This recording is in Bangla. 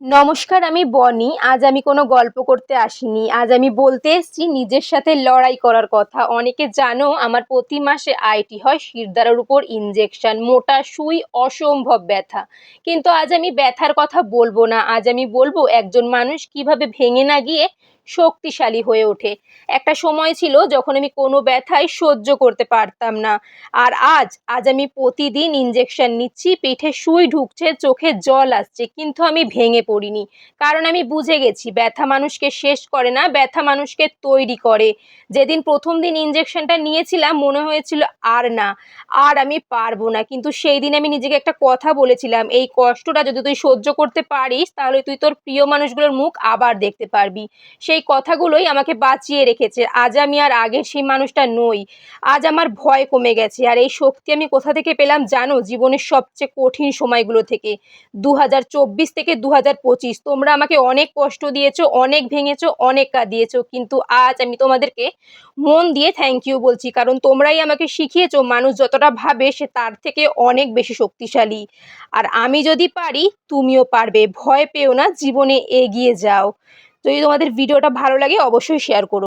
নমস্কার, আমি বনি। আজ আমি কোনো গল্প করতে আসিনি। আজ আমি বলতে এসেছি নিজের সাথে লড়াই করার কথা। অনেকে জানো আমার প্রতি মাসে আইটি হয় শিরদাঁড়ার উপর ইনজেকশন, মোটা সুই, অসম্ভব ব্যথা। কিন্তু আজ আমি ব্যথার কথা বলবো না। আজ আমি বলবো একজন মানুষ কিভাবে ভেঙে না গিয়ে শক্তিশালী হয়ে ওঠে। একটা সময় ছিল যখন আমি কোনো ব্যথাই সহ্য করতে পারতাম না। আর আজ আমি প্রতিদিন ইনজেকশন নিচ্ছি, পিঠে সুই ঢুকছে, চোখে জল আসছে, কিন্তু আমি ভেঙে পড়িনি। কারণ আমি বুঝে গেছি ব্যথা মানুষকে শেষ করে না, ব্যথা মানুষকে তৈরি করে। যেদিন প্রথম দিন ইনজেকশনটা নিয়েছিলাম মনে হয়েছিল আর না, আর আমি পারবো না, কিন্তু সেই দিন আমি নিজেকে একটা কথা বলেছিলাম, এই কষ্টটা যদি তুই সহ্য করতে পারিস তাহলে তুই তোর প্রিয় মানুষগুলোর মুখ আবার দেখতে পারবি। সেই কথাগুলোই আমাকে বাঁচিয়ে রেখেছে। আজ আমি আর আগের সেই মানুষটা নই। আজ আমার ভয় কমে গেছে। আর এই শক্তি আমি কোথা থেকে পেলাম জানো? জীবনের সবচেয়ে কঠিন সময়গুলো থেকে। 2024 থেকে 2025 তোমরা আমাকে অনেক কষ্ট দিয়েছো, অনেক ভেঙেছো, অনেক কাঁদিয়েছো, কিন্তু আজ আমি তোমাদেরকে মন দিয়ে থ্যাংক ইউ বলছি, কারণ তোমরাই আমাকে শিখিয়েছো মানুষ যতটা ভাবে সে তার থেকে অনেক বেশি শক্তিশালী। আর আমি যদি পারি তুমিও পারবে। ভয় পেও না, জীবনে এগিয়ে যাও। যদি তোমাদের ভিডিওটা ভালো লাগে অবশ্যই শেয়ার করো।